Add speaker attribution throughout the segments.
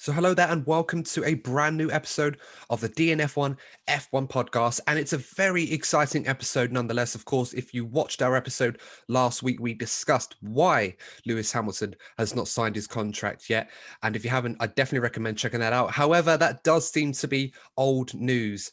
Speaker 1: So hello there and welcome to a brand new episode of the DNF1 F1 Podcast. And it's a very exciting episode nonetheless. Of course, if you watched our episode last week, we discussed why Lewis Hamilton has not signed his contract yet. And if you haven't, I definitely recommend checking that out. However, that does seem to be old news.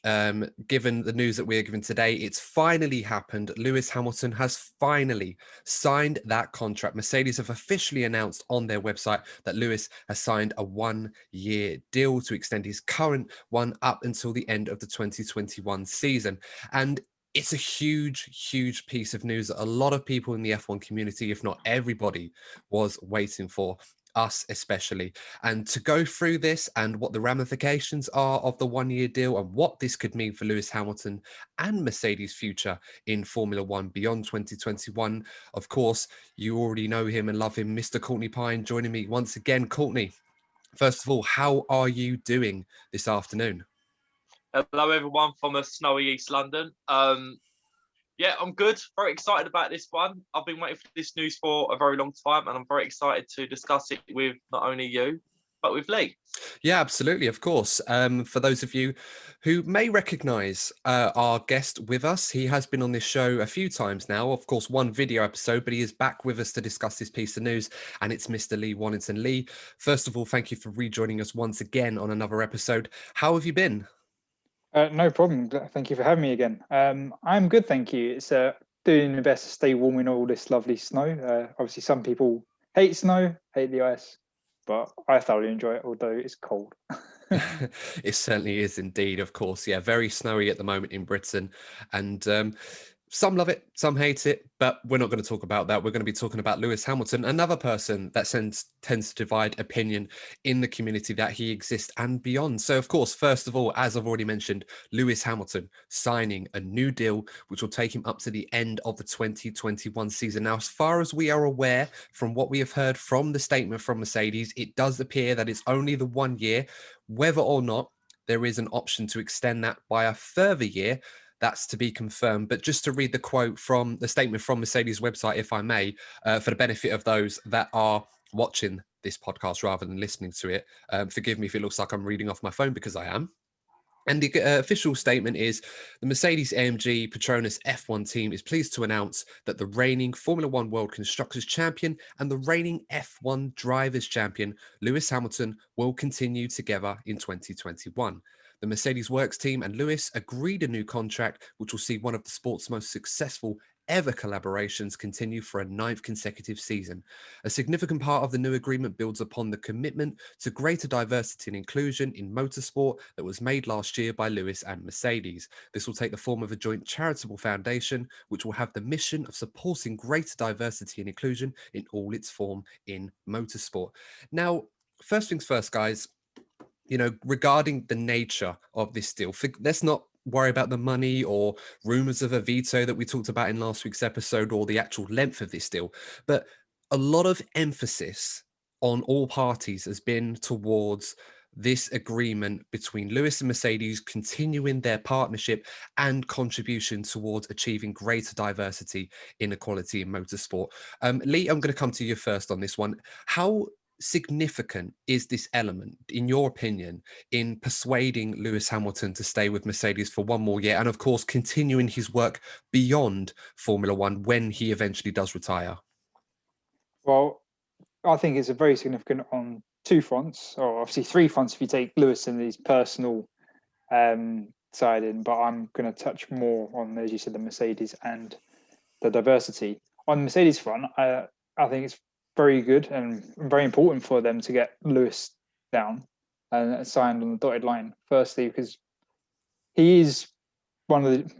Speaker 1: Given the news that we're given today, it's finally happened. Lewis Hamilton has finally signed that contract. Mercedes have officially announced on their website that Lewis has signed a 1-year deal to extend his current one up until the end of the 2021 season. And it's a huge piece of news that a lot of people in the F1 community, if not everybody, was waiting for. Us especially. And to go through this and what the ramifications are of the 1-year deal and what this could mean for Lewis Hamilton and Mercedes' future in Formula One beyond 2021. Of course, you already know him and love him, Mr. Courtney Pine, joining me once again. Courtney, first of all, how are you doing this afternoon?
Speaker 2: Hello, everyone from a snowy East London. Yeah, I'm good. Very excited about this one. I've been waiting for this news for a very long time, and I'm very excited to discuss it with not only you, but with Lee.
Speaker 1: Yeah, absolutely. Of course. For those of you who may recognize our guest with us, he has been on this show a few times now. Of course, one video episode, but he is back with us to discuss this piece of news, and it's Mr. Lee Wallington. Lee, first of all, thank you for rejoining us once again on another episode. How have you been?
Speaker 3: No problem. Thank you for having me again. I'm good, thank you. It's doing the best to stay warm in all this lovely snow. Obviously, some people hate snow, hate the ice, but I thoroughly enjoy it, although it's cold.
Speaker 1: It certainly is indeed, of course. Yeah, very snowy at the moment in Britain. And some love it, some hate it, but we're not going to talk about that. We're going to be talking about Lewis Hamilton, another person that tends to divide opinion in the community that he exists and beyond. So, of course, first of all, as I've already mentioned, Lewis Hamilton signing a new deal, which will take him up to the end of the 2021 season. Now, as far as we are aware, from what we have heard from the statement from Mercedes, it does appear that it's only the 1 year, whether or not there is an option to extend that by a further year. That's to be confirmed. But just to read the quote from the statement from Mercedes' website, if I may, for the benefit of those that are watching this podcast rather than listening to it. Forgive me if it looks like I'm reading off my phone, because I am. And the official statement is, the Mercedes-AMG Petronas F1 team is pleased to announce that the reigning Formula One World Constructors Champion and the reigning F1 Drivers Champion, Lewis Hamilton, will continue together in 2021. The Mercedes Works team and Lewis agreed a new contract, which will see one of the sport's most successful ever collaborations continue for a 9th consecutive season. A significant part of the new agreement builds upon the commitment to greater diversity and inclusion in motorsport that was made last year by Lewis and Mercedes. This will take the form of a joint charitable foundation, which will have the mission of supporting greater diversity and inclusion in all its form in motorsport. Now, first things first, guys, regarding the nature of this deal, let's not worry about the money or rumors of a veto that we talked about in last week's episode or the actual length of this deal. But a lot of emphasis on all parties has been towards this agreement between Lewis and Mercedes continuing their partnership and contribution towards achieving greater diversity, inequality in motorsport. Lee, I'm going to come to you first on this one. How significant is this element, in your opinion, in persuading Lewis Hamilton to stay with Mercedes for one more year and, of course, continuing his work beyond Formula One when he eventually does retire?
Speaker 3: Well, I think it's a very significant on two fronts, or obviously three fronts if you take Lewis and his personal side in, but I'm going to touch more on, as you said, the Mercedes and the diversity. On the Mercedes front, I think it's very good and very important for them to get Lewis down and signed on the dotted line. Firstly, because he is one of the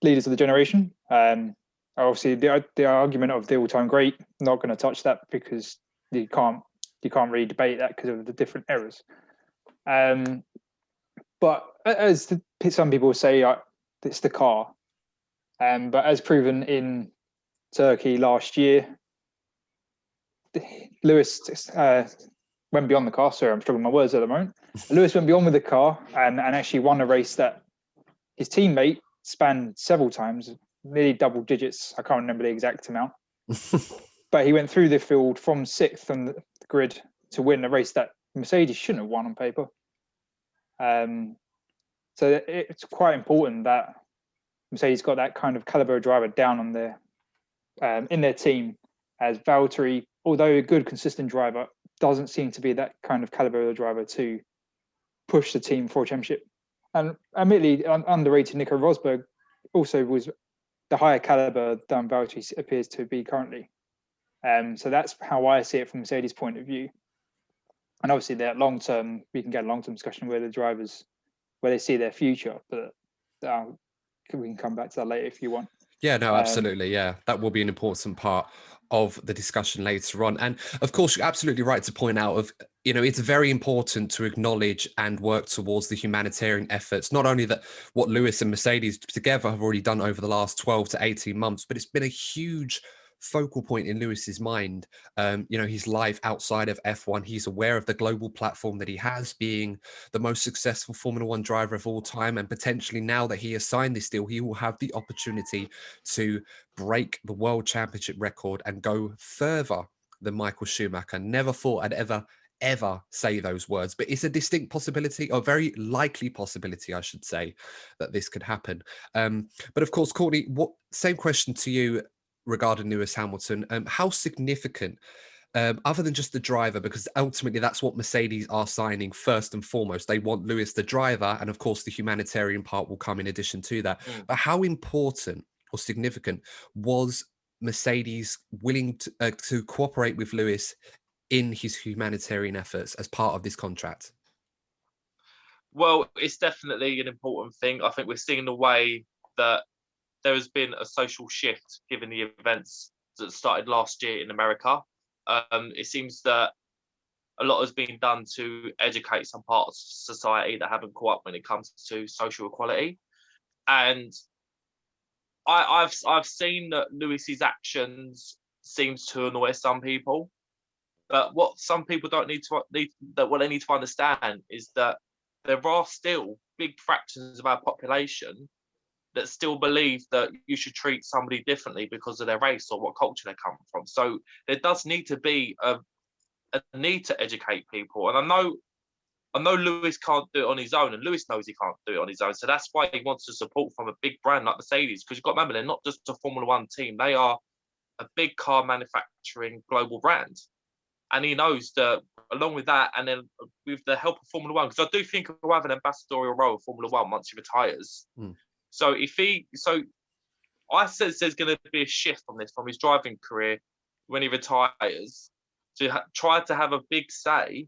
Speaker 3: leaders of the generation. Obviously, the argument of the all-time great, not going to touch that because you can't really debate that because of the different eras. But as some people say, it's the car. But as proven in Turkey last year, Lewis went beyond the car. Sorry, I'm struggling with my words at the moment. Lewis went beyond with the car and actually won a race that his teammate spanned several times, nearly double digits. I can't remember the exact amount. But he went through the field from 6th on the grid to win a race that Mercedes shouldn't have won on paper. So it's quite important that Mercedes got that kind of caliber of driver down on their in their team, as Valtteri, although a good consistent driver, doesn't seem to be that kind of caliber of driver to push the team for a championship. And admittedly, underrated Nico Rosberg also was the higher caliber than Valtteri appears to be currently. So that's how I see it from Mercedes' point of view. And obviously, that long term, we can get a long term discussion where the drivers, where they see their future. But we can come back to that later if you want.
Speaker 1: Yeah, no, absolutely. Yeah, that will be an important part of the discussion later on. And of course, you're absolutely right to point out it's very important to acknowledge and work towards the humanitarian efforts, not only that what Lewis and Mercedes together have already done over the last 12 to 18 months, but it's been a huge focal point in Lewis's mind. His life outside of F1, he's aware of the global platform that he has, being the most successful Formula One driver of all time. And potentially now that he has signed this deal, he will have the opportunity to break the world championship record and go further than Michael Schumacher. Never thought I'd ever say those words, but it's a distinct possibility, or very likely possibility, I should say, that this could happen. But of course, Courtney, same question to you regarding Lewis Hamilton. How significant, other than just the driver, because ultimately that's what Mercedes are signing first and foremost. They want Lewis the driver, and of course the humanitarian part will come in addition to that. But how important or significant was Mercedes willing to cooperate with Lewis in his humanitarian efforts as part of this contract?
Speaker 2: Well, it's definitely an important thing. I think we're seeing the way that there has been a social shift given the events that started last year in America. It seems that a lot has been done to educate some parts of society that haven't caught up when it comes to social equality. And I've seen that Lewis's actions seems to annoy some people. But what some people what they need to understand is that there are still big fractions of our population that still believe that you should treat somebody differently because of their race or what culture they come from. So there does need to be a need to educate people. And I know Lewis can't do it on his own, and Lewis knows he can't do it on his own. So that's why he wants the support from a big brand like Mercedes, because you've got to remember, they're not just a Formula One team. They are a big car manufacturing global brand. And he knows that along with that, and then with the help of Formula One, because I do think he'll have an ambassadorial role in Formula One once he retires. So I said there's going to be a shift from his driving career when he retires to try to have a big say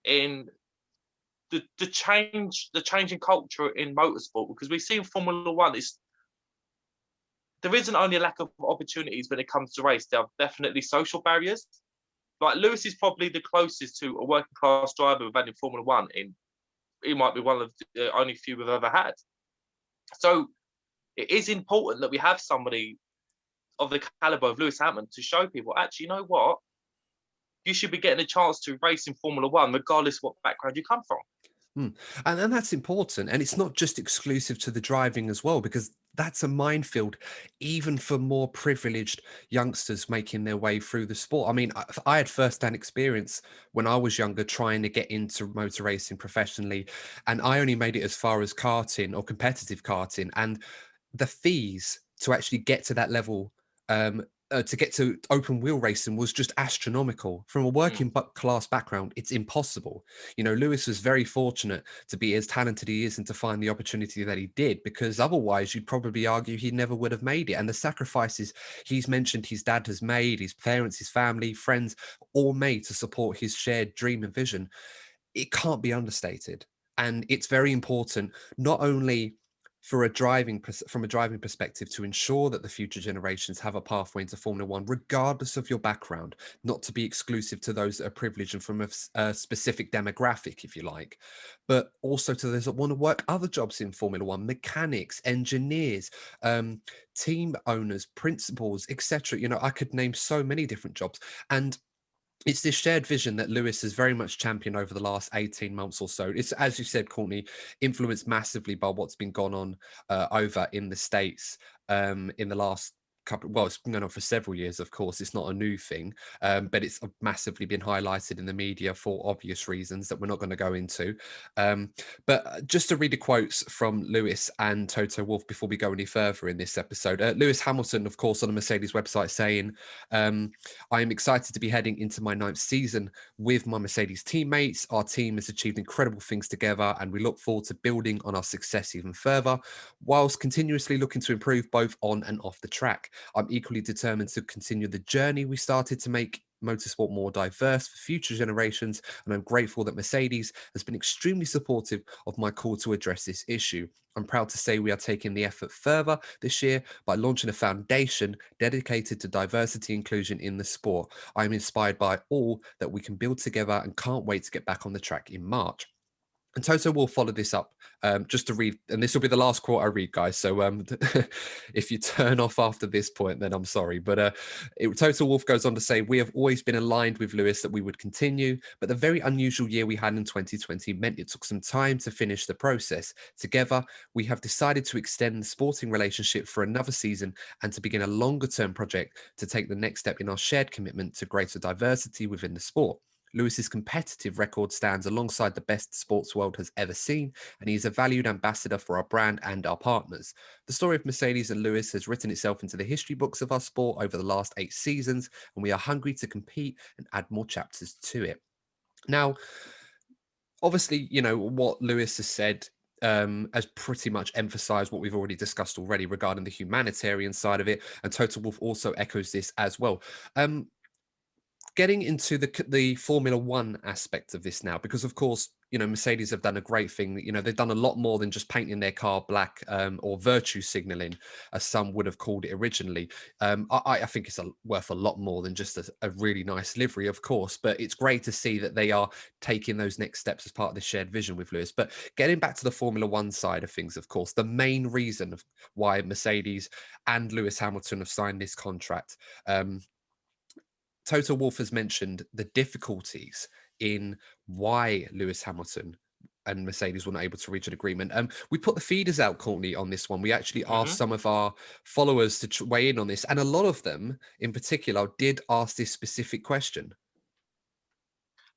Speaker 2: in the changing culture in motorsport, because we see in Formula One there isn't only a lack of opportunities when it comes to race. There are definitely social barriers. Like Lewis is probably the closest to a working class driver we've had in Formula One. He might be one of the only few we've ever had. So it is important that we have somebody of the caliber of Lewis Hamilton to show people, actually, you know what? You should be getting a chance to race in Formula One, regardless of what background you come from.
Speaker 1: And that's important. And it's not just exclusive to the driving as well, because that's a minefield, even for more privileged youngsters making their way through the sport. I mean, I had first-hand experience when I was younger trying to get into motor racing professionally, and I only made it as far as karting or competitive karting. And the fees to actually get to that level, to get to open wheel racing, was just astronomical. From a working class background, it's impossible. Lewis was very fortunate to be as talented he is and to find the opportunity that he did, because otherwise you'd probably argue he never would have made it. And the sacrifices he's mentioned his dad has made, his parents, his family, friends, all made to support his shared dream and vision, it can't be understated. And it's very important, not only from a driving perspective, to ensure that the future generations have a pathway into Formula One, regardless of your background, not to be exclusive to those that are privileged and from a specific demographic, if you like, but also to those that want to work other jobs in Formula One, mechanics, engineers, team owners, principals, etc. I could name so many different jobs. And it's this shared vision that Lewis has very much championed over the last 18 months or so. It's, as you said, Courtney, influenced massively by what's been gone on over in the States in the last it's been going on for several years, of course. It's not a new thing, but it's massively been highlighted in the media for obvious reasons that we're not going to go into. But just to read the quotes from Lewis and Toto Wolff before we go any further in this episode. Lewis Hamilton, of course, on the Mercedes website saying, I am excited to be heading into my 9th season with my Mercedes teammates. Our team has achieved incredible things together and we look forward to building on our success even further, whilst continuously looking to improve both on and off the track. I'm equally determined to continue the journey we started to make motorsport more diverse for future generations, and I'm grateful that Mercedes has been extremely supportive of my call to address this issue. I'm proud to say we are taking the effort further this year by launching a foundation dedicated to diversity inclusion in the sport. I am inspired by all that we can build together and can't wait to get back on the track in March. And Toto will follow this up just to read, and this will be the last quote I read, guys. So if you turn off after this point, then I'm sorry. But Toto Wolff goes on to say, we have always been aligned with Lewis that we would continue, but the very unusual year we had in 2020 meant it took some time to finish the process. Together, we have decided to extend the sporting relationship for another season and to begin a longer-term project to take the next step in our shared commitment to greater diversity within the sport. Lewis's competitive record stands alongside the best the sports world has ever seen, and he is a valued ambassador for our brand and our partners. The story of Mercedes and Lewis has written itself into the history books of our sport over the last 8 seasons, and we are hungry to compete and add more chapters to it. Now, obviously, what Lewis has said has pretty much emphasized what we've already discussed already regarding the humanitarian side of it, and Toto Wolff also echoes this as well. Getting into the Formula One aspect of this now, because of course, Mercedes have done a great thing. They've done a lot more than just painting their car black or virtue signaling, as some would have called it originally. I think it's worth a lot more than just a really nice livery, of course, but it's great to see that they are taking those next steps as part of the shared vision with Lewis. But getting back to the Formula One side of things, of course, the main reason of why Mercedes and Lewis Hamilton have signed this contract, Toto Wolff has mentioned the difficulties in why Lewis Hamilton and Mercedes were not able to reach an agreement. We put the feeders out, Courtney, on this one. We actually asked some of our followers to weigh in on this, and a lot of them, in particular, did ask this specific question.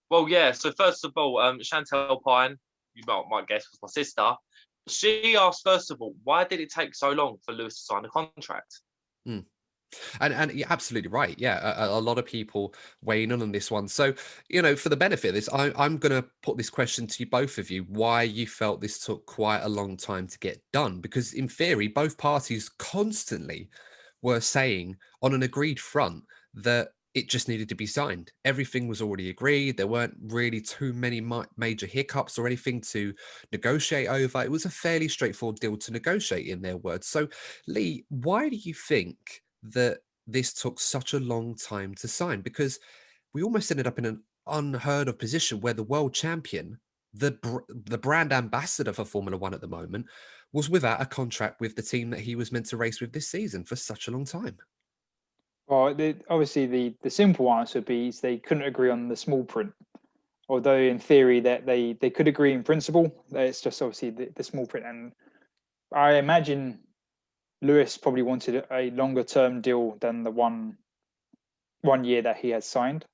Speaker 2: Well, yeah. So first of all, Chantel Pine, you might guess was my sister. She asked first of all, why did it take so long for Lewis to sign the contract?
Speaker 1: And you're absolutely right. Yeah, a lot of people weighing in on this one. So, for the benefit of this, I'm going to put this question to you, both of you, why you felt this took quite a long time to get done. Because in theory, both parties constantly were saying on an agreed front that it just needed to be signed. Everything was already agreed. There weren't really too many major hiccups or anything to negotiate over. It was a fairly straightforward deal to negotiate, in their words. So, Lee, why do you think that this took such a long time to sign? Because we almost ended up in an unheard of position where the world champion, the brand ambassador for Formula One at the moment, was without a contract with the team that he was meant to race with this season for such a long time.
Speaker 3: Well, obviously the simple answer would be they couldn't agree on the small print. Although in theory that they could agree in principle, it's just obviously the small print. And I imagine Lewis probably wanted a longer term deal than the one year that he has signed,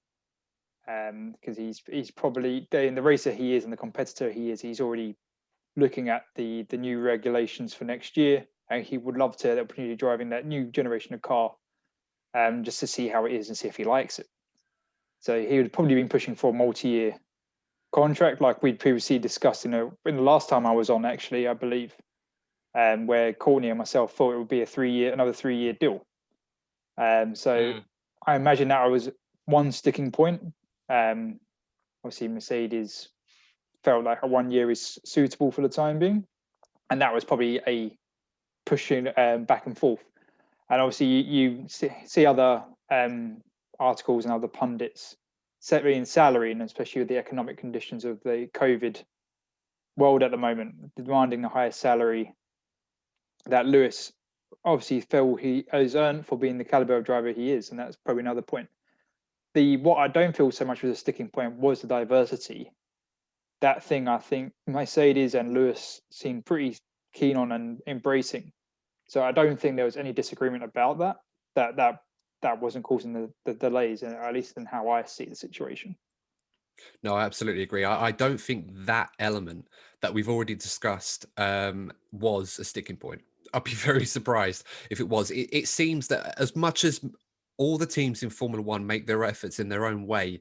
Speaker 3: because he's probably in the racer he is and the competitor he is. He's already looking at the new regulations for next year, and he would love to have the opportunity of driving that new generation of car, just to see how it is and see if he likes it. So he would probably been pushing for a multi-year contract, like we'd previously discussed in the last time I was on, actually, I believe, where Courtney and myself thought it would be another 3-year deal. I imagine that was one sticking point. Obviously, Mercedes felt like a 1 year is suitable for the time being, and that was probably a pushing back and forth. And obviously, you see other articles and other pundits setting salary, and especially with the economic conditions of the COVID world at the moment, demanding the highest salary that Lewis obviously felt he has earned for being the caliber of driver he is, and that's probably another point. What I don't feel so much was a sticking point was the diversity. That thing I think Mercedes and Lewis seemed pretty keen on and embracing. So I don't think there was any disagreement about that. that wasn't causing the delays, at least in how I see the situation.
Speaker 1: No, I absolutely agree. I don't think that element that we've already discussed was a sticking point. I'd be very surprised if it was. It seems that as much as all the teams in Formula One make their efforts in their own way,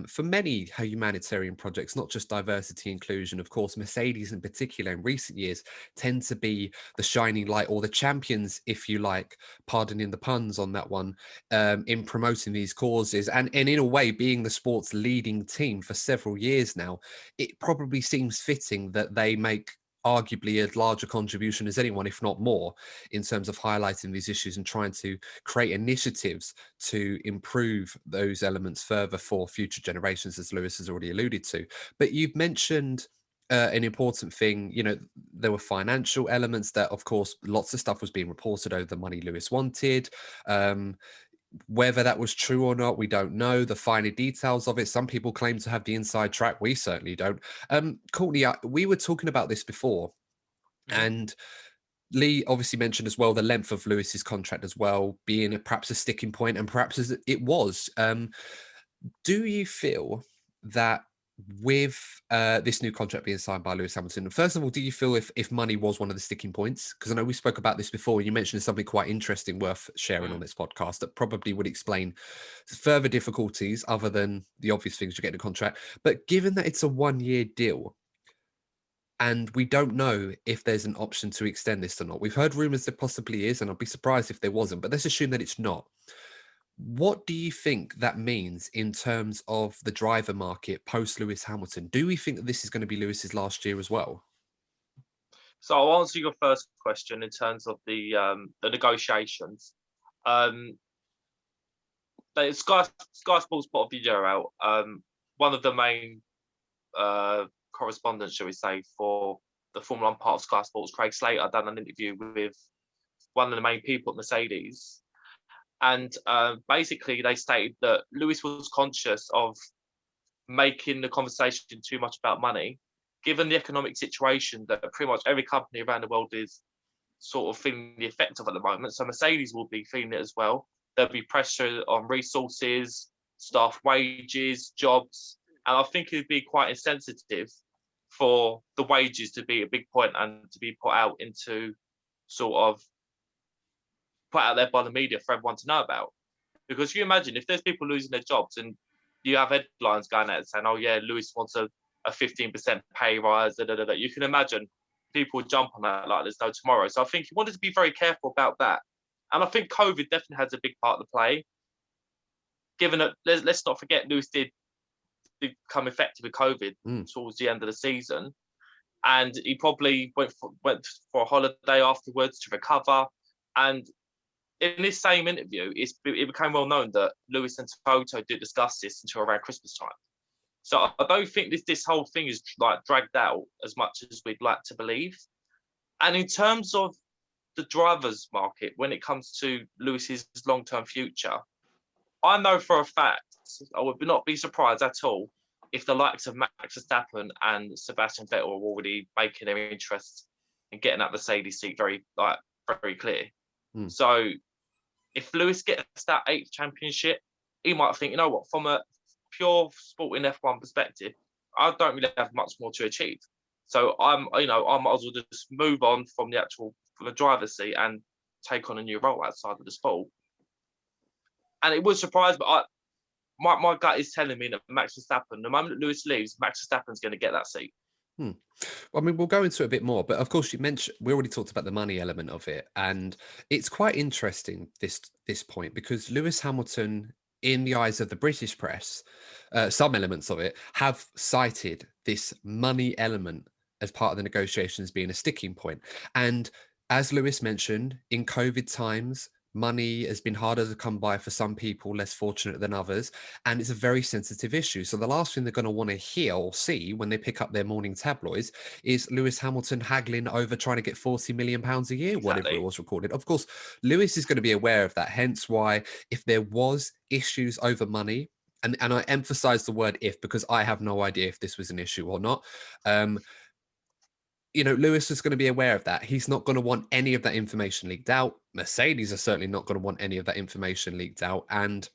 Speaker 1: for many humanitarian projects, not just diversity inclusion, of course, Mercedes in particular in recent years tend to be the shining light or the champions, if you like, pardoning the puns on that one, in promoting these causes and in a way being the sport's leading team for several years now. It probably seems fitting that they make arguably a larger contribution as anyone, if not more, in terms of highlighting these issues and trying to create initiatives to improve those elements further for future generations, as Lewis has already alluded to. But you've mentioned an important thing, there were financial elements that, of course, lots of stuff was being reported over the money Lewis wanted. Whether that was true or not, we don't know the finer details of it. Some people claim to have the inside track. We certainly don't. Courtney, we were talking about this before, and Lee obviously mentioned as well the length of Lewis's contract as well being perhaps a sticking point, and perhaps as it was. Do you feel that with this new contract being signed by Lewis Hamilton, first of all, do you feel if money was one of the sticking points? Because I know we spoke about this before. You mentioned something quite interesting worth sharing on this podcast that probably would explain further difficulties other than the obvious things you get in a contract. But given that it's a 1-year deal, and we don't know if there's an option to extend this or not. We've heard rumors there possibly is, and I'd be surprised if there wasn't, but let's assume that it's not. What do you think that means in terms of the driver market post Lewis Hamilton? Do we think that this is going to be Lewis's last year as well?
Speaker 2: So I'll answer your first question in terms of the negotiations. Sky Sports put a video out. One of the main correspondents, shall we say, for the Formula One part of Sky Sports, Craig Slater, done an interview with one of the main people at Mercedes. And basically, they stated that Lewis was conscious of making the conversation too much about money, given the economic situation that pretty much every company around the world is sort of feeling the effect of at the moment. So Mercedes will be feeling it as well. There'll be pressure on resources, staff wages, jobs. And I think it'd be quite insensitive for the wages to be a big point and to be put out there by the media for everyone to know about. Because you imagine if there's people losing their jobs and you have headlines going out saying, oh yeah, Lewis wants a 15% pay rise, you can imagine people jump on that like there's no tomorrow. So I think you wanted to be very careful about that. And I think COVID definitely has a big part to play. Given that, let's not forget, Lewis did become infected with COVID towards the end of the season. And he probably went for a holiday afterwards to recover. And in this same interview, it became well known that Lewis and Toto did discuss this until around Christmas time. So I don't think this whole thing is like dragged out as much as we'd like to believe. And in terms of the drivers' market, when it comes to Lewis's long-term future, I know for a fact, I would not be surprised at all if the likes of Max Verstappen and Sebastian Vettel are already making their interest in getting that Mercedes seat very clear. So if Lewis gets that 8th championship, he might think, you know what, from a pure sporting F1 perspective, I don't really have much more to achieve. So I might as well just move on from the driver's seat and take on a new role outside of the sport. And it would surprise me. My gut is telling me that Max Verstappen, the moment that Lewis leaves, Max Verstappen's going to get that seat.
Speaker 1: Well, I mean, we'll go into it a bit more, but of course, we already talked about the money element of it, and it's quite interesting this point because Lewis Hamilton, in the eyes of the British press, some elements of it have cited this money element as part of the negotiations being a sticking point. And as Lewis mentioned, in COVID times, money has been harder to come by for some people, less fortunate than others, and it's a very sensitive issue. So the last thing they're going to want to hear or see when they pick up their morning tabloids is Lewis Hamilton haggling over trying to get £40 million a year, whatever it was recorded. Of course, Lewis is going to be aware of that, hence why if there was issues over money, and I emphasize the word if because I have no idea if this was an issue or not, Lewis is going to be aware of that. He's not going to want any of that information leaked out. Mercedes are certainly not going to want any of that information leaked out. And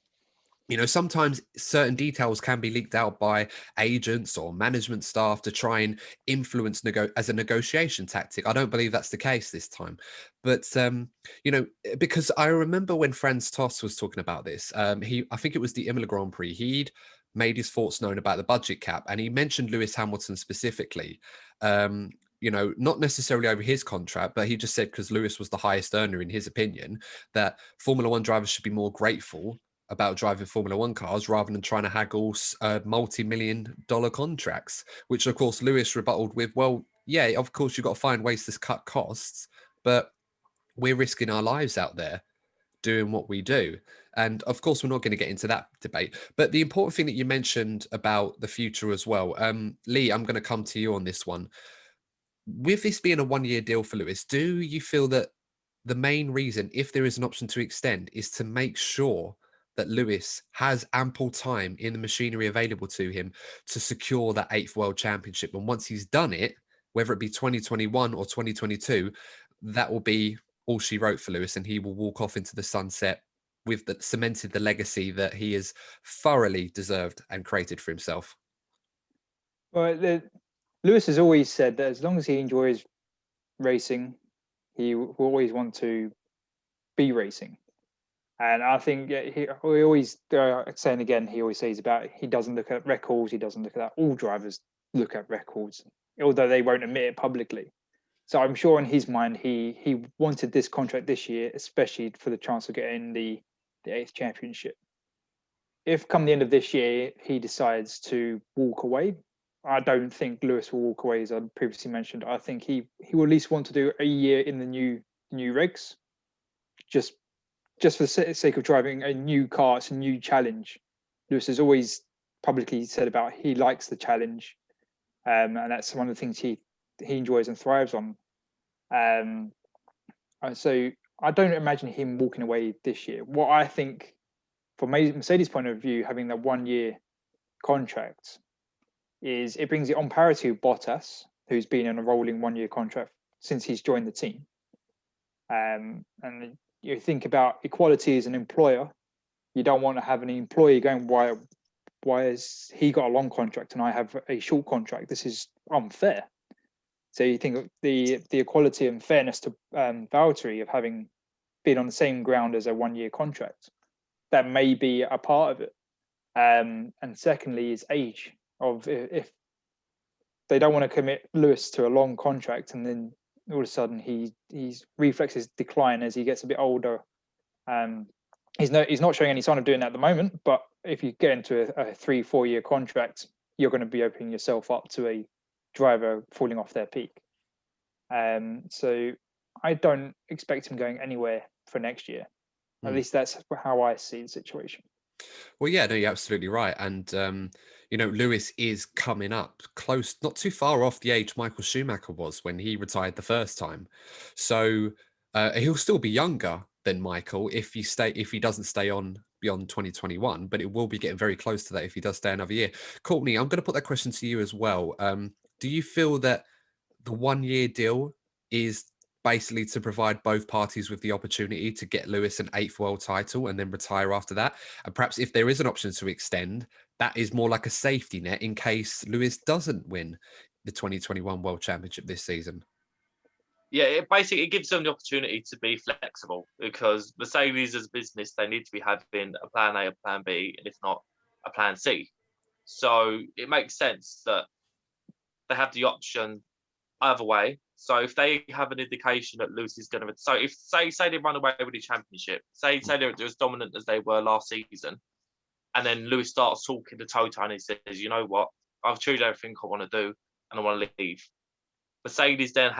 Speaker 1: sometimes certain details can be leaked out by agents or management staff to try and influence as a negotiation tactic. I don't believe that's the case this time. But, because I remember when Franz Tost was talking about this, I think it was the Imola Grand Prix, he'd made his thoughts known about the budget cap, and he mentioned Lewis Hamilton specifically. Not necessarily over his contract, but he just said because Lewis was the highest earner in his opinion, that Formula One drivers should be more grateful about driving Formula One cars rather than trying to haggle multi-million-dollar contracts, which of course Lewis rebutted with, well, yeah, of course you've got to find ways to cut costs, but we're risking our lives out there doing what we do. And of course, we're not going to get into that debate. But the important thing that you mentioned about the future as well, Lee, I'm going to come to you on this one. With this being a one-year deal for Lewis, do you feel that the main reason, if there is an option to extend, is to make sure that Lewis has ample time in the machinery available to him to secure that 8th World Championship? And once he's done it, whether it be 2021 or 2022, that will be all she wrote for Lewis, and he will walk off into the sunset with cemented the legacy that he has thoroughly deserved and created for himself.
Speaker 3: Well, Lewis has always said that as long as he enjoys racing, he will always want to be racing. And I think he always, saying again, he always says about he doesn't look at records, he doesn't look at that. All drivers look at records, although they won't admit it publicly. So I'm sure in his mind, he wanted this contract this year, especially for the chance of getting the 8th championship. If come the end of this year, he decides to walk away, I don't think Lewis will walk away, as I previously mentioned. I think he will at least want to do a year in the new regs, just for the sake of driving a new car. It's a new challenge. Lewis has always publicly said about he likes the challenge, and that's one of the things he enjoys and thrives on. So I don't imagine him walking away this year. What I think, from Mercedes' point of view, having that 1 year contract is it brings it on parity with Bottas, who's been in a rolling 1 year contract since he's joined the team. And you think about equality as an employer, you don't want to have an employee going, why has he got a long contract and I have a short contract? This is unfair. So you think of the equality and fairness to Valtteri of having been on the same ground as a 1 year contract. That may be a part of it. And secondly is age. Of if they don't want to commit Lewis to a long contract and then all of a sudden he's reflexes decline as he gets a bit older. He's not showing any sign of doing that at the moment, but if you get into a 3-4 year contract, you're going to be opening yourself up to a driver falling off their peak. So I don't expect him going anywhere for next year. At least that's how I see the situation.
Speaker 1: Well, yeah, no, you're absolutely right. And, Lewis is coming up close, not too far off the age Michael Schumacher was when he retired the first time. So he'll still be younger than Michael if he doesn't stay on beyond 2021, but it will be getting very close to that if he does stay another year. Courtney, I'm going to put that question to you as well. Do you feel that the 1 year deal is basically to provide both parties with the opportunity to get Lewis an 8th world title and then retire after that? And perhaps if there is an option to extend, that is more like a safety net in case Lewis doesn't win the 2021 World Championship this season.
Speaker 2: Yeah, it gives them the opportunity to be flexible, because Mercedes as a business, they need to be having a plan A, a plan B, and if not, a plan C. So it makes sense that they have the option either way. So if they have an indication that Lewis is going to, so if say they run away with the championship, say they're as dominant as they were last season, and then Lewis starts talking to Toto and he says, you know what, I've chosen everything I want to do and I want to leave. Mercedes then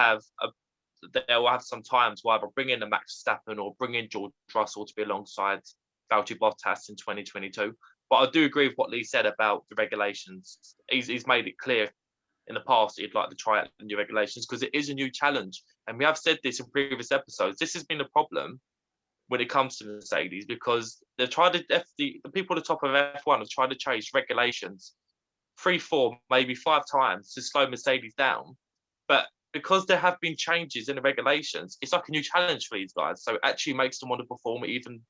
Speaker 2: they'll have some time to either bring in the Max Verstappen or bring in George Russell to be alongside Valtteri Bottas in 2022. But I do agree with what Lee said about the regulations. He's made it clear in the past he'd like to try out the new regulations because it is a new challenge. And we have said this in previous episodes. This has been a problem when it comes to Mercedes, because they've tried to, the people at the top of F1 have tried to change regulations 3, 4, maybe 5 times to slow Mercedes down. But because there have been changes in the regulations, it's like a new challenge for these guys. So it actually makes them want to perform even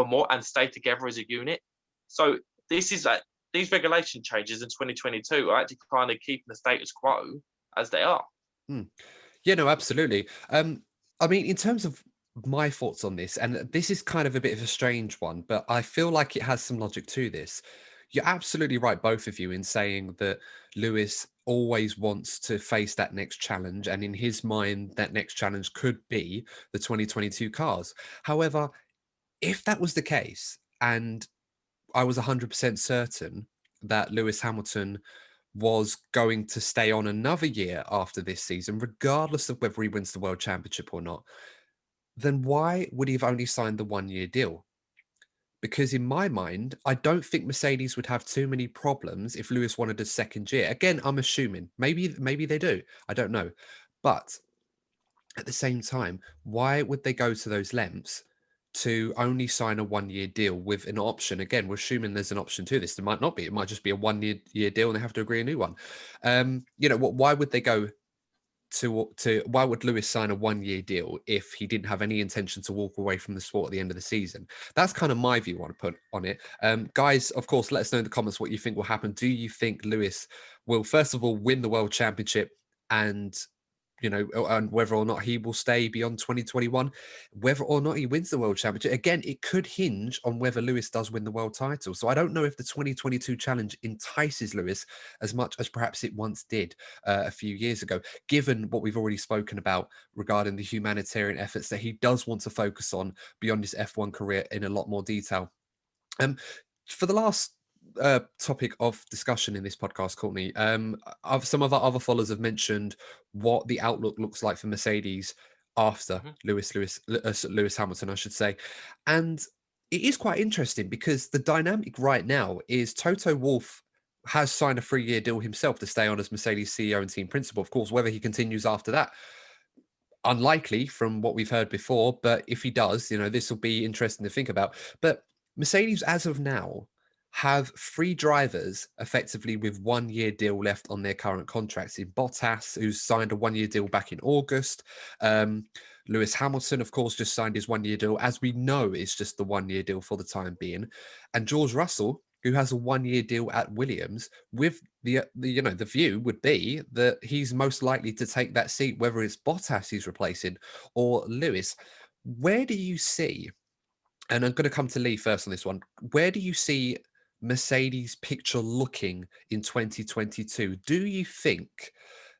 Speaker 2: more and stay together as a unit. So this is like these regulation changes in 2022 are actually kind of keeping the status quo as they are.
Speaker 1: Yeah, no, absolutely. I mean, in terms of my thoughts on this, and this is kind of a bit of a strange one, but I feel like it has some logic to this. You're absolutely right, both of you, in saying that Lewis always wants to face that next challenge. And in his mind, that next challenge could be the 2022 cars. However, if that was the case, and I was 100% certain that Lewis Hamilton was going to stay on another year after this season, regardless of whether he wins the World Championship or not, then why would he have only signed the 1-year deal? Because in my mind, I don't think Mercedes would have too many problems if Lewis wanted a second year. Again, I'm assuming. Maybe they do. I don't know. But at the same time, why would they go to those lengths to only sign a 1-year deal with an option? Again, we're assuming there's an option to this. There might not be. It might just be a 1-year deal and they have to agree a new one. Why would they go to why would Lewis sign a 1-year deal if he didn't have any intention to walk away from the sport at the end of the season? That's kind of my view on to put on it. Guys, of course, let us know in the comments what you think will happen. Do you think Lewis will, first of all, win the World Championship and whether or not he will stay beyond 2021, whether or not he wins the World Championship? Again, it could hinge on whether Lewis does win the world title. So I don't know if the 2022 challenge entices Lewis as much as perhaps it once did a few years ago, given what we've already spoken about regarding the humanitarian efforts that he does want to focus on beyond his F1 career in a lot more detail. For the last topic of discussion in this podcast, Courtney, some of our other followers have mentioned what the outlook looks like for Mercedes after Lewis Hamilton, I should say. And it is quite interesting because the dynamic right now is Toto Wolff has signed a 3-year deal himself to stay on as Mercedes CEO and team principal. Of course, whether he continues after that, unlikely from what we've heard before. But if he does, this will be interesting to think about. But Mercedes, as of now, have 3 drivers effectively with 1-year deal left on their current contracts. In Bottas, who's signed a 1-year deal back in August. Lewis Hamilton, of course, just signed his 1-year deal. As we know, it's just the 1-year deal for the time being. And George Russell, who has a 1-year deal at Williams, with the view would be that he's most likely to take that seat, whether it's Bottas he's replacing or Lewis. Where do you see, and I'm going to come to Lee first on this one, where do you see Mercedes picture looking in 2022? Do you think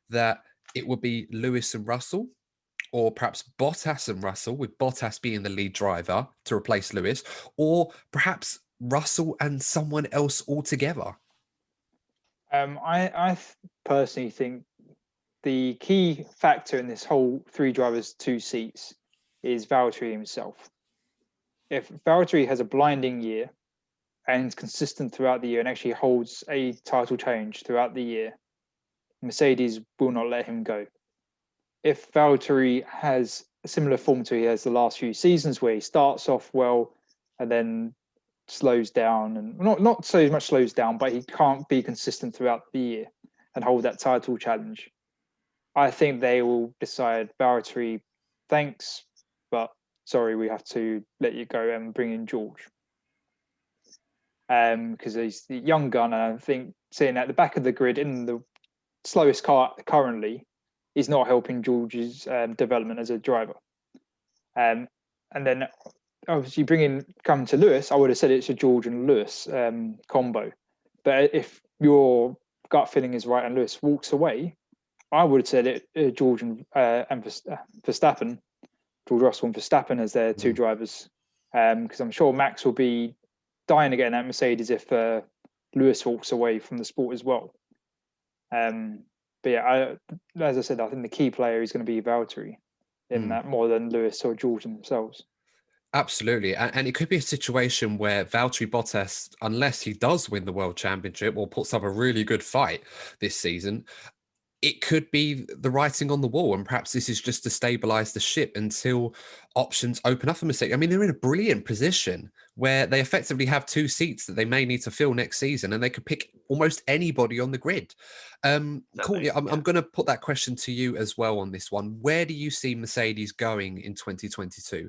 Speaker 1: that it would be Lewis and Russell, or perhaps Bottas and Russell, with Bottas being the lead driver to replace Lewis, or perhaps Russell and someone else altogether?
Speaker 3: I personally think the key factor in this whole 3 drivers, 2 seats is Valtteri himself. If Valtteri has a blinding year and is consistent throughout the year and actually holds a title challenge throughout the year, Mercedes will not let him go. If Valtteri has a similar form to he has the last few seasons, where he starts off well and then slows down, and not so much slows down, but he can't be consistent throughout the year and hold that title challenge, I think they will decide, Valtteri, thanks, but sorry, we have to let you go and bring in George. Because he's the young gun, and I think sitting at the back of the grid in the slowest car currently is not helping George's development as a driver. And then obviously come to Lewis, I would have said it's a George and Lewis combo. But if your gut feeling is right and Lewis walks away, I would have said it George and Verstappen, George Russell and Verstappen as their 2 drivers. Because I'm sure Max will be dying to get in that Mercedes if Lewis walks away from the sport as well. But yeah, as I said, I think the key player is going to be Valtteri in that, more than Lewis or George themselves.
Speaker 1: Absolutely. And it could be a situation where Valtteri Bottas, unless he does win the World Championship or puts up a really good fight this season, it could be the writing on the wall, and perhaps this is just to stabilize the ship until options open up for Mercedes. I mean, they're in a brilliant position where they effectively have 2 seats that they may need to fill next season, and they could pick almost anybody on the grid. Courtney, I'm going to put that question to you as well on this one. Where do you see Mercedes going in 2022?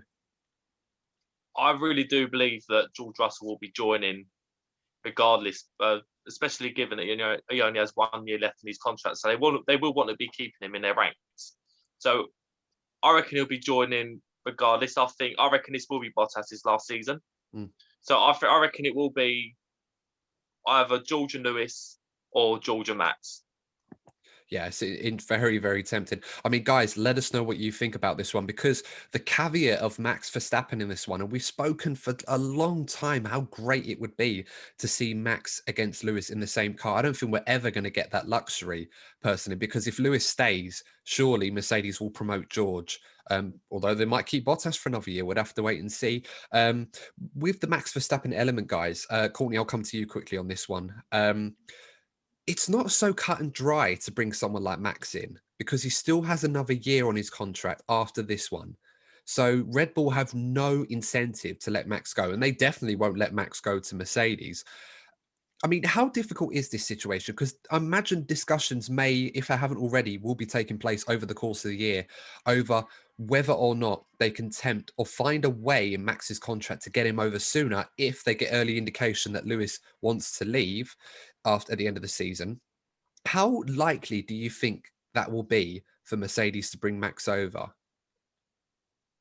Speaker 2: I really do believe that George Russell will be joining regardless, especially given that he only has 1 year left in his contract, so they will want to be keeping him in their ranks. So I reckon he'll be joining regardless. I reckon this will be Bottas' last season. So I reckon it will be either George and Lewis or George and Max.
Speaker 1: Yeah, it's very, very tempting. I mean, guys, let us know what you think about this one, because the caveat of Max Verstappen in this one, and we've spoken for a long time how great it would be to see Max against Lewis in the same car. I don't think we're ever going to get that luxury, personally, because if Lewis stays, surely Mercedes will promote George. Although they might keep Bottas for another year, we'd have to wait and see. With the Max Verstappen element, guys, Courtney, I'll come to you quickly on this one. It's not so cut and dry to bring someone like Max in, because he still has another year on his contract after this one. So Red Bull have no incentive to let Max go, and they definitely won't let Max go to Mercedes. I mean, how difficult is this situation? Because I imagine discussions may, if they haven't already, will be taking place over the course of the year over whether or not they can tempt or find a way in Max's contract to get him over sooner if they get early indication that Lewis wants to leave at the end of the season. How likely do you think that will be for Mercedes to bring Max over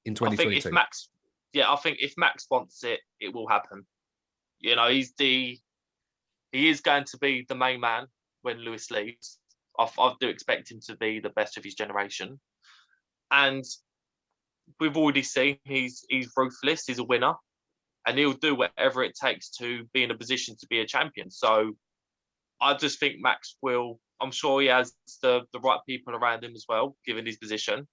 Speaker 1: in 2022?
Speaker 2: I think if Max wants it, it will happen. He is going to be the main man when Lewis leaves. I do expect him to be the best of his generation. And we've already seen he's ruthless, he's a winner, and he'll do whatever it takes to be in a position to be a champion. So I just think Max will, I'm sure he has the right people around him as well, given his position.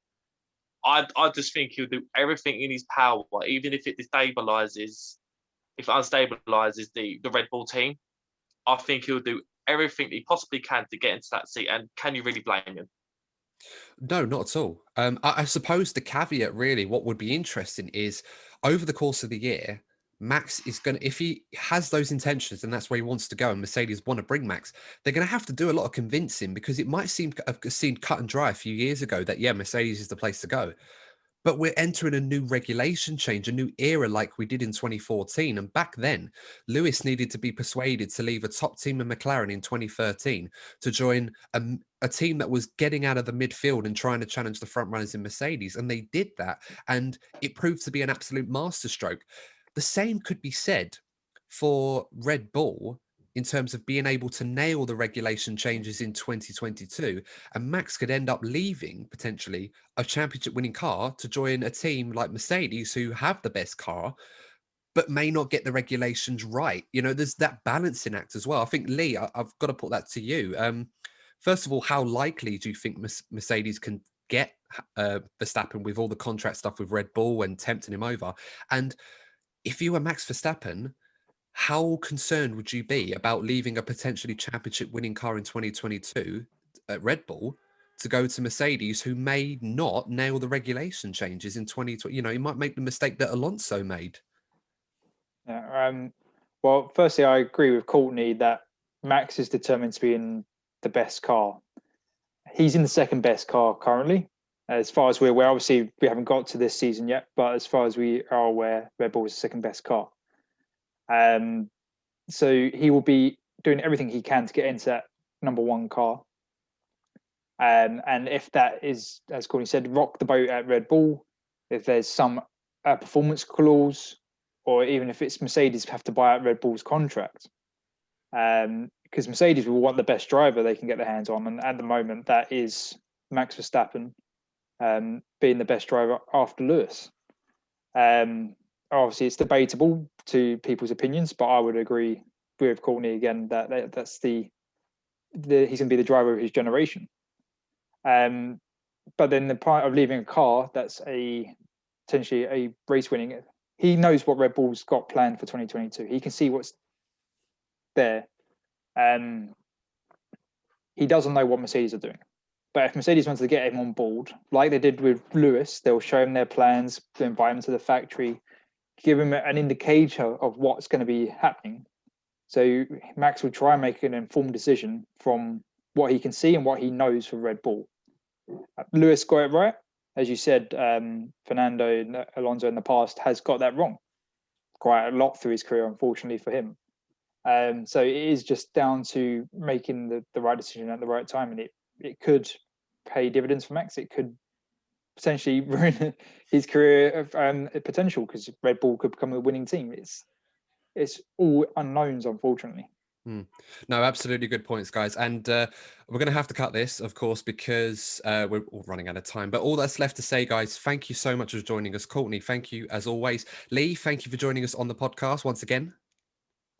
Speaker 2: I just think he'll do everything in his power, even if it unstabilizes the Red Bull team. I think he'll do everything he possibly can to get into that seat. And can you really blame him?
Speaker 1: No, not at all. I suppose the caveat, really, what would be interesting is over the course of the year, Max is going to, if he has those intentions and that's where he wants to go, and Mercedes want to bring Max, they're going to have to do a lot of convincing, because it might seem cut and dry a few years ago that, yeah, Mercedes is the place to go. But we're entering a new regulation change, a new era like we did in 2014. And back then, Lewis needed to be persuaded to leave a top team in McLaren in 2013 to join a team that was getting out of the midfield and trying to challenge the front runners in Mercedes. And they did that. And it proved to be an absolute masterstroke. The same could be said for Red Bull in terms of being able to nail the regulation changes in 2022. And Max could end up leaving potentially a championship winning car to join a team like Mercedes, who have the best car, but may not get the regulations right. There's that balancing act as well. I think, Lee, I've got to put that to you. First of all, how likely do you think Mercedes can get Verstappen with all the contract stuff with Red Bull and tempting him over? And if you were Max Verstappen, how concerned would you be about leaving a potentially championship winning car in 2022 at Red Bull to go to Mercedes, who may not nail the regulation changes in 2020? He might make the mistake that Alonso made.
Speaker 3: Yeah. Well, firstly, I agree with Courtney that Max is determined to be in the best car. He's in the second best car currently. As far as we're aware, obviously we haven't got to this season yet, but as far as we are aware, Red Bull is the second best car. So he will be doing everything he can to get into that number one car. And if that is, as Courtney said, rock the boat at Red Bull, if there's some performance clause, or even if it's Mercedes have to buy out Red Bull's contract, because Mercedes will want the best driver they can get their hands on. And at the moment, that is Max Verstappen being the best driver after Lewis. Obviously, it's debatable to people's opinions, but I would agree with Courtney again that that's he's going to be the driver of his generation. But then the part of leaving a car that's potentially a race winning, he knows what Red Bull's got planned for 2022. He can see what's there. He doesn't know what Mercedes are doing. But if Mercedes wants to get him on board, like they did with Lewis, they'll show him their plans, they'll invite him to the factory, give him an indicator of what's going to be happening. So Max will try and make an informed decision from what he can see and what he knows for Red Bull. Lewis got it right. As you said, Fernando Alonso in the past has got that wrong quite a lot through his career, unfortunately for him. So it is just down to making the right decision at the right time, and it could pay dividends for Max. It could potentially ruin his career potential, because Red Bull could become a winning team. It's all unknowns, unfortunately.
Speaker 1: No, absolutely good points, guys. And we're going to have to cut this, of course, because we're all running out of time. But all that's left to say, guys, thank you so much for joining us. Courtney, thank you as always. Lee, thank you for joining us on the podcast once again.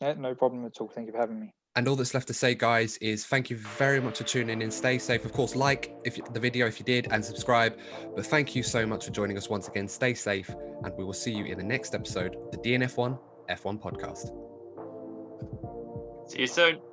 Speaker 3: Yeah, no problem at all. Thank you for having me.
Speaker 1: And all that's left to say, guys, is thank you very much for tuning in. Stay safe. Of course, like the video if you did, and subscribe. But thank you so much for joining us once again. Stay safe, and we will see you in the next episode of the DNF1 F1 Podcast.
Speaker 2: See you soon.